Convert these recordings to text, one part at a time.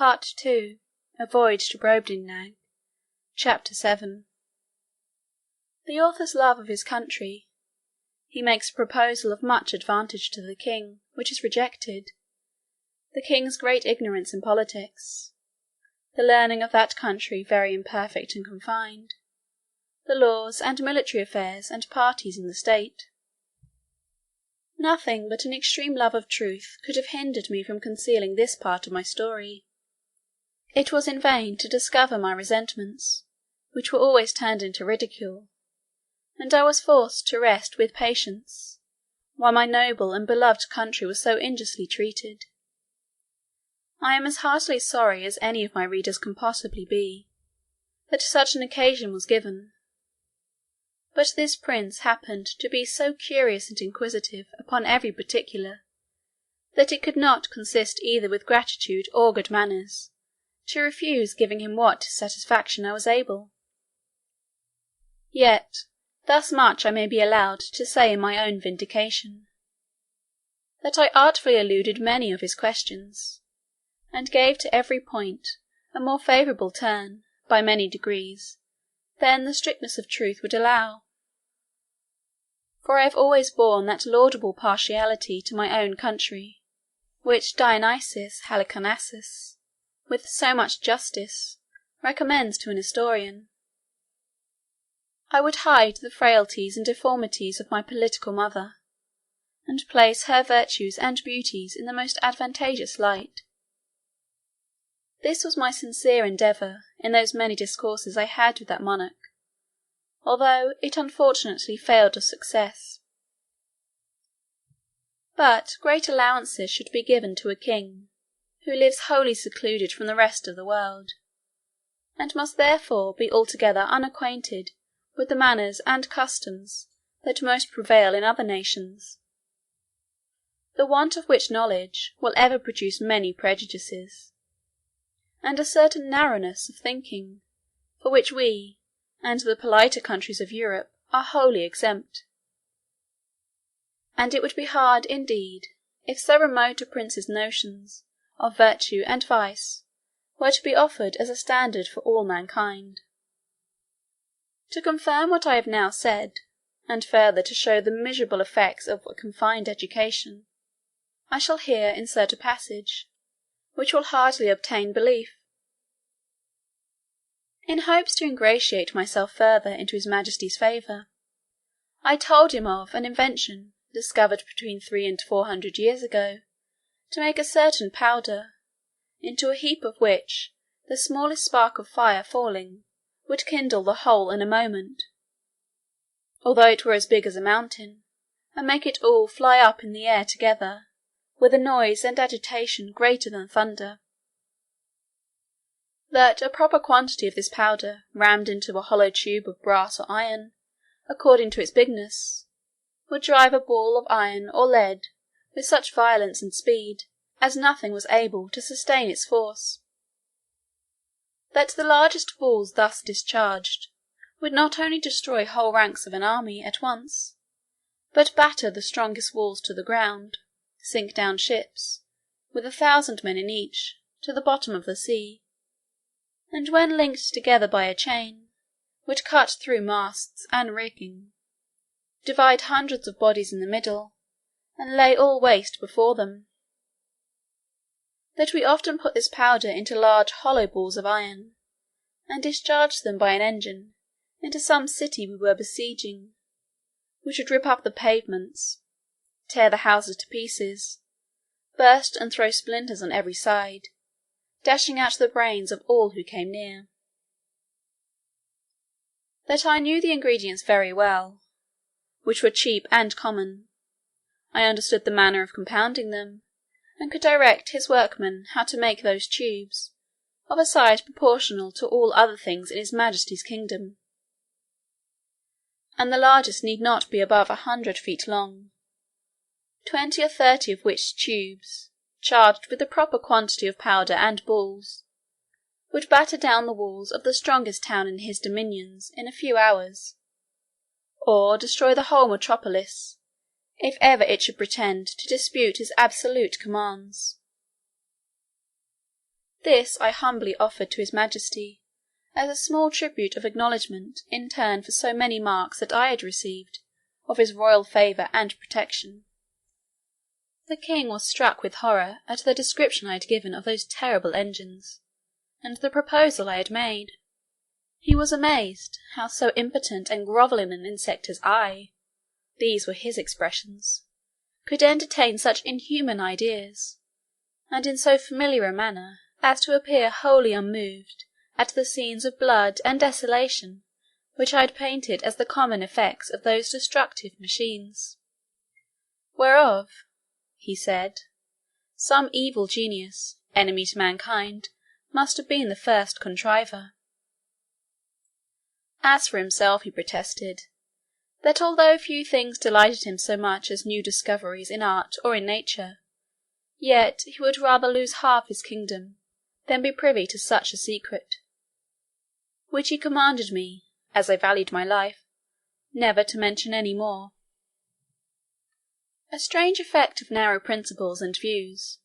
Part 2. A Voyage to Brobdingnag. Chapter 7. The author's love of his country. He makes a proposal of much advantage to the king, which is rejected. The king's great ignorance in politics. The learning of that country very imperfect and confined. The laws and military affairs and parties in the state. Nothing but an extreme love of truth could have hindered me from concealing this part of my story. It was in vain to discover my resentments, which were always turned into ridicule, and I was forced to rest with patience, while my noble and beloved country was so injuriously treated. I am as heartily sorry as any of my readers can possibly be, that such an occasion was given. But this prince happened to be so curious and inquisitive upon every particular, that it could not consist either with gratitude or good manners to refuse giving him what satisfaction I was able. Yet thus much I may be allowed to say in my own vindication, that I artfully eluded many of his questions, and gave to every point a more favourable turn, by many degrees, than the strictness of truth would allow. For I have always borne that laudable partiality to my own country, which Dionysius Halicarnassus, with so much justice, recommends to an historian. I would hide the frailties and deformities of my political mother, and place her virtues and beauties in the most advantageous light. This was my sincere endeavour in those many discourses I had with that monarch, although it unfortunately failed of success. But great allowances should be given to a king, who lives wholly secluded from the rest of the world, and must therefore be altogether unacquainted with the manners and customs that most prevail in other nations, the want of which knowledge will ever produce many prejudices, and a certain narrowness of thinking, for which we, and the politer countries of Europe, are wholly exempt. And it would be hard, indeed, if so remote a prince's notions of virtue and vice were to be offered as a standard for all mankind. To confirm what I have now said, and further to show the miserable effects of a confined education, I shall here insert a passage, which will hardly obtain belief. In hopes to ingratiate myself further into his Majesty's favour, I told him of an invention discovered between 300 and 400 years ago, to make a certain powder, into a heap of which the smallest spark of fire falling would kindle the whole in a moment, although it were as big as a mountain, and make it all fly up in the air together, with a noise and agitation greater than thunder. That a proper quantity of this powder, rammed into a hollow tube of brass or iron, according to its bigness, would drive a ball of iron or lead with such violence and speed as nothing was able to sustain its force. That the largest balls thus discharged would not only destroy whole ranks of an army at once, but batter the strongest walls to the ground, sink down ships, with 1,000 men in each, to the bottom of the sea, and when linked together by a chain, would cut through masts and rigging, divide hundreds of bodies in the middle, and lay all waste before them. That we often put this powder into large hollow balls of iron, and discharged them by an engine into some city we were besieging, which would rip up the pavements, tear the houses to pieces, burst and throw splinters on every side, dashing out the brains of all who came near. That I knew the ingredients very well, which were cheap and common. I understood the manner of compounding them, and could direct his workmen how to make those tubes, of a size proportional to all other things in his Majesty's kingdom, and the largest need not be above 100 feet long, 20 or 30 of which tubes, charged with the proper quantity of powder and balls, would batter down the walls of the strongest town in his dominions in a few hours, or destroy the whole metropolis, if ever it should pretend to dispute his absolute commands. This I humbly offered to his majesty, as a small tribute of acknowledgment in turn for so many marks that I had received of his royal favour and protection. The king was struck with horror at the description I had given of those terrible engines, and the proposal I had made. He was amazed how so impotent and grovelling an insect as I, these were his expressions, could entertain such inhuman ideas, and in so familiar a manner as to appear wholly unmoved at the scenes of blood and desolation which I had painted as the common effects of those destructive machines, whereof, he said, some evil genius, enemy to mankind, must have been the first contriver. As for himself, he protested, that although few things delighted him so much as new discoveries in art or in nature, yet he would rather lose half his kingdom than be privy to such a secret, which he commanded me, as I valued my life, never to mention any more. A strange effect of narrow principles and views,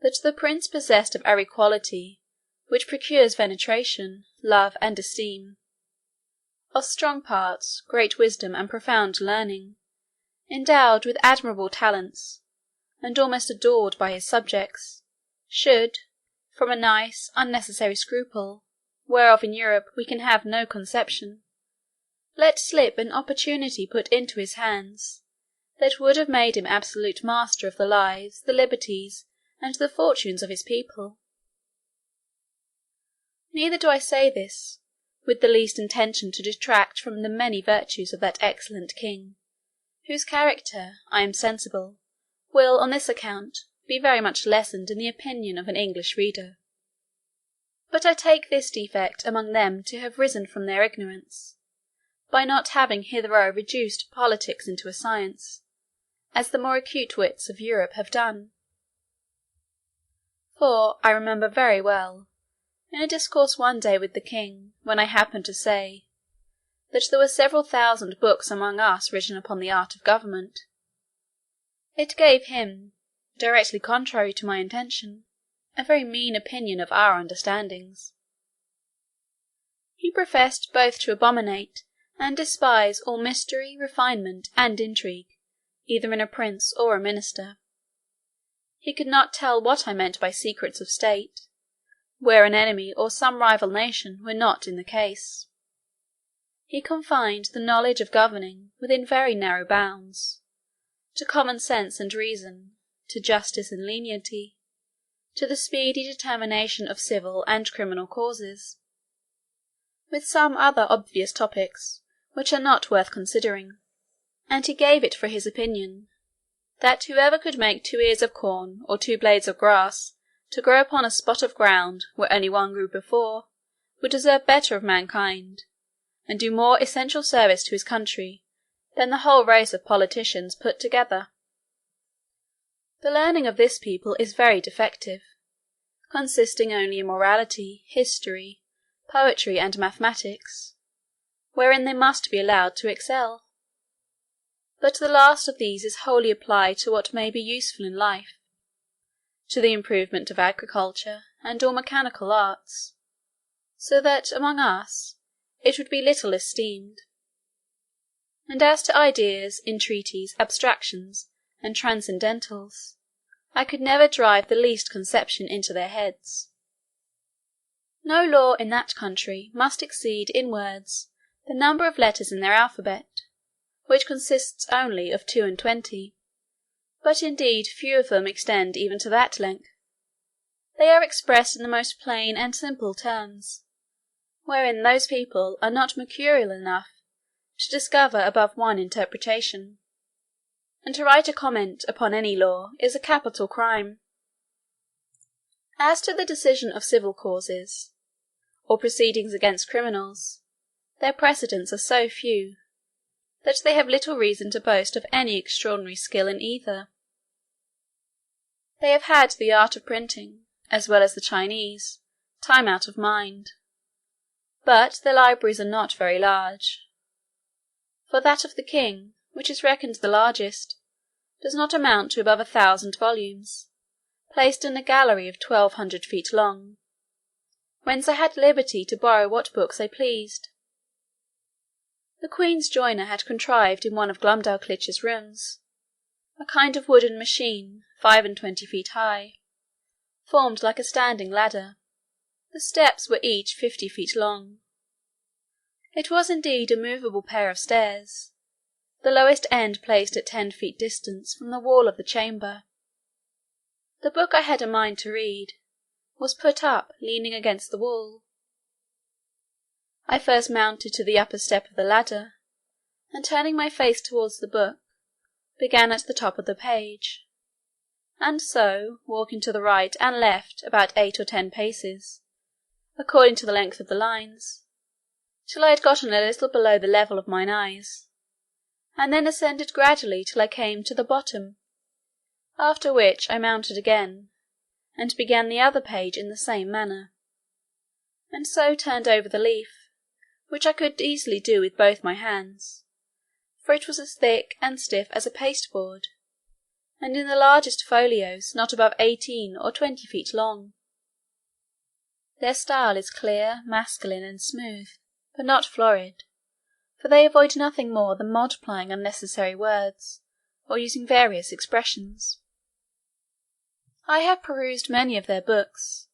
that the prince possessed of every quality which procures veneration, love, and esteem, of strong parts, great wisdom, and profound learning, endowed with admirable talents, and almost adored by his subjects, should, from a nice, unnecessary scruple, whereof in Europe we can have no conception, let slip an opportunity put into his hands, that would have made him absolute master of the lives, the liberties, and the fortunes of his people. Neither do I say this with the least intention to detract from the many virtues of that excellent king, whose character, I am sensible, will on this account be very much lessened in the opinion of an English reader. But I take this defect among them to have risen from their ignorance, by not having hitherto reduced politics into a science, as the more acute wits of Europe have done. For I remember very well, in a discourse one day with the king, when I happened to say, that there were several thousand books among us written upon the art of government, it gave him, directly contrary to my intention, a very mean opinion of our understandings. He professed both to abominate and despise all mystery, refinement, and intrigue, either in a prince or a minister. He could not tell what I meant by secrets of state, where an enemy or some rival nation were not in the case. He confined the knowledge of governing within very narrow bounds, to common sense and reason, to justice and lenity, to the speedy determination of civil and criminal causes, with some other obvious topics which are not worth considering. And he gave it for his opinion, that whoever could make 2 ears of corn or 2 blades of grass to grow upon a spot of ground where only one grew before, would deserve better of mankind, and do more essential service to his country than the whole race of politicians put together. The learning of this people is very defective, consisting only in morality, history, poetry, and mathematics, wherein they must be allowed to excel. But the last of these is wholly applied to what may be useful in life, to the improvement of agriculture and all mechanical arts, so that among us it would be little esteemed. And as to ideas, entreaties, abstractions, and transcendentals, I could never drive the least conception into their heads. No law in that country must exceed in words the number of letters in their alphabet, which consists only of 22, but indeed few of them extend even to that length. They are expressed in the most plain and simple terms, wherein those people are not mercurial enough to discover above one interpretation, and to write a comment upon any law is a capital crime. As to the decision of civil causes, or proceedings against criminals, their precedents are so few, that they have little reason to boast of any extraordinary skill in either. They have had the art of printing, as well as the Chinese, time out of mind, but their libraries are not very large, for that of the king, which is reckoned the largest, does not amount to above 1,000 volumes, placed in a gallery of 1,200 feet long, whence I had liberty to borrow what books I pleased. The Queen's joiner had contrived in one of Glumdalclitch's rooms a kind of wooden machine 25 feet high, formed like a standing ladder. The steps were each 50 feet long. It was indeed a movable pair of stairs, the lowest end placed at 10 feet distance from the wall of the chamber. The book I had a mind to read was put up leaning against the wall. I first mounted to the upper step of the ladder, and turning my face towards the book, began at the top of the page, and so, walking to the right and left about 8 or 10 paces, according to the length of the lines, till I had gotten a little below the level of mine eyes, and then ascended gradually till I came to the bottom, after which I mounted again, and began the other page in the same manner, and so turned over the leaf, which I could easily do with both my hands, for it was as thick and stiff as a pasteboard, and in the largest folios not above 18 or 20 feet long. Their style is clear, masculine, and smooth, but not florid, for they avoid nothing more than multiplying unnecessary words, or using various expressions. I have perused many of their books,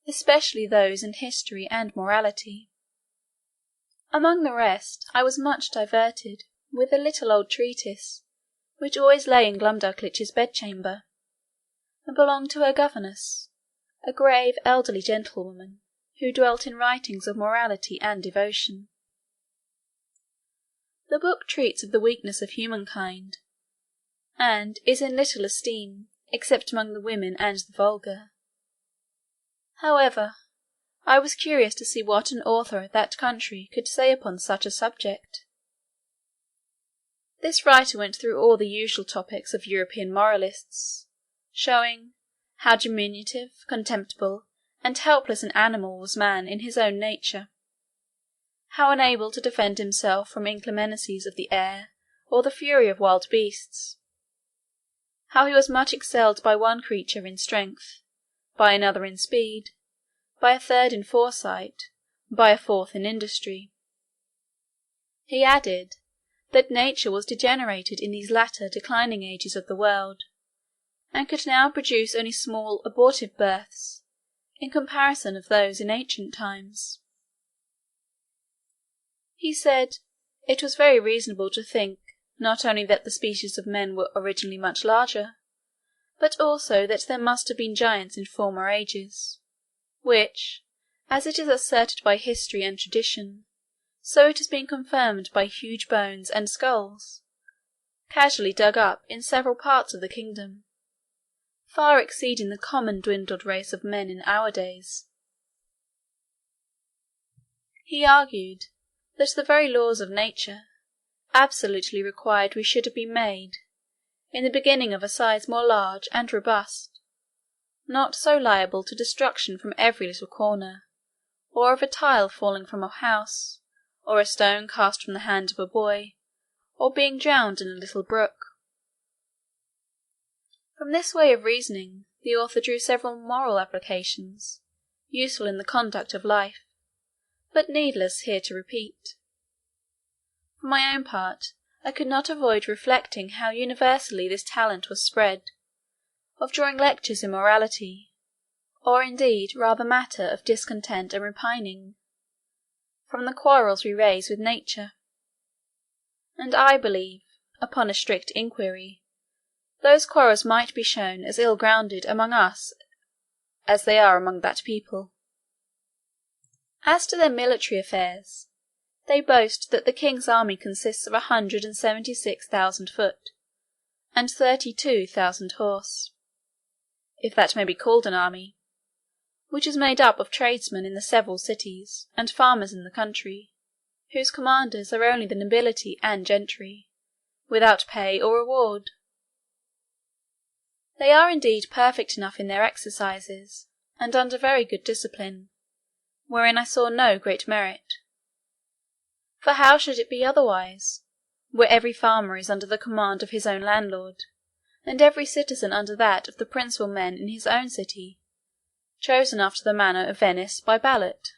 especially those in history and morality. Among the rest, I was much diverted with a little old treatise, which always lay in Glumdalclitch's bedchamber, and belonged to her governess, a grave elderly gentlewoman, who dwelt in writings of morality and devotion. The book treats of the weakness of humankind, and is in little esteem, except among the women and the vulgar. However, I was curious to see what an author of that country could say upon such a subject. This writer went through all the usual topics of European moralists, showing how diminutive, contemptible, and helpless an animal was man in his own nature, how unable to defend himself from inclemencies of the air or the fury of wild beasts, how he was much excelled by one creature in strength, by another in speed, by a third in foresight, by a fourth in industry. He added, that nature was degenerated in these latter declining ages of the world, and could now produce only small abortive births, in comparison of those in ancient times. He said, it was very reasonable to think, not only that the species of men were originally much larger, but also that there must have been giants in former ages, which, as it is asserted by history and tradition, so it has been confirmed by huge bones and skulls, casually dug up in several parts of the kingdom, far exceeding the common dwindled race of men in our days. He argued that the very laws of nature absolutely required we should have been made, in the beginning of a size more large and robust, not so liable to destruction from every little corner, or of a tile falling from a house, or a stone cast from the hand of a boy, or being drowned in a little brook. From this way of reasoning, the author drew several moral applications, useful in the conduct of life, but needless here to repeat. For my own part, I could not avoid reflecting how universally this talent was spread, of drawing lectures in morality, or indeed rather matter of discontent and repining, from the quarrels we raise with nature. And I believe, upon a strict inquiry, those quarrels might be shown as ill-grounded among us as they are among that people. As to their military affairs, they boast that the king's army consists of 176,000 foot, and 32,000 horse, if that may be called an army, which is made up of tradesmen in the several cities, and farmers in the country, whose commanders are only the nobility and gentry, without pay or reward. They are indeed perfect enough in their exercises, and under very good discipline, wherein I saw no great merit. For how should it be otherwise, where every farmer is under the command of his own landlord, and every citizen under that of the principal men in his own city, chosen after the manner of Venice by ballot.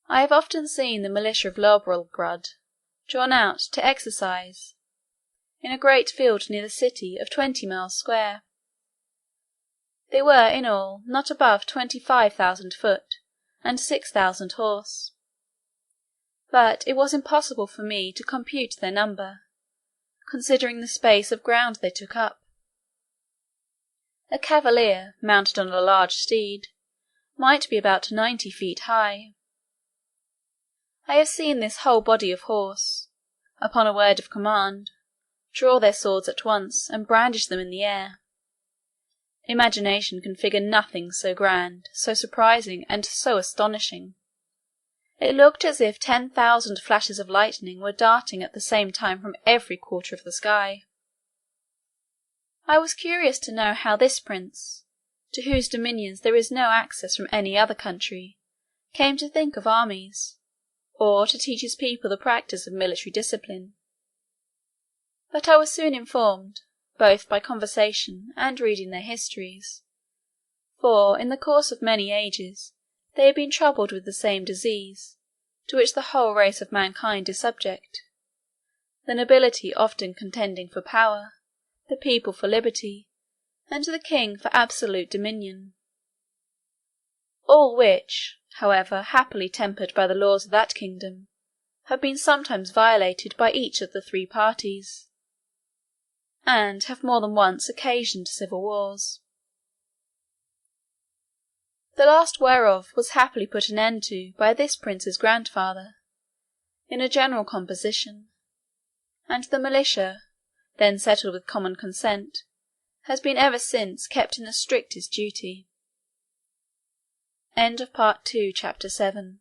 I have often seen the militia of Lorbrulgrud drawn out to exercise in a great field near the city of 20 miles square. They were in all not above 25,000 foot and 6,000 horse, but it was impossible for me to compute their number, considering the space of ground they took up. A cavalier, mounted on a large steed, might be about 90 feet high. I have seen this whole body of horse, upon a word of command, draw their swords at once and brandish them in the air. Imagination can figure nothing so grand, so surprising, and so astonishing. It looked as if 10,000 flashes of lightning were darting at the same time from every quarter of the sky. I was curious to know how this prince, to whose dominions there is no access from any other country, came to think of armies, or to teach his people the practice of military discipline. But I was soon informed, both by conversation and reading their histories, for in the course of many ages they had been troubled with the same disease to which the whole race of mankind is subject, the nobility often contending for power, the people for liberty, and the king for absolute dominion; all which, however happily tempered by the laws of that kingdom, have been sometimes violated by each of the three parties, and have more than once occasioned civil wars. The last whereof was happily put an end to by this prince's grandfather, in a general composition, and the militia, then settled with common consent, has been ever since kept in the strictest duty. Part 2, Chapter 7.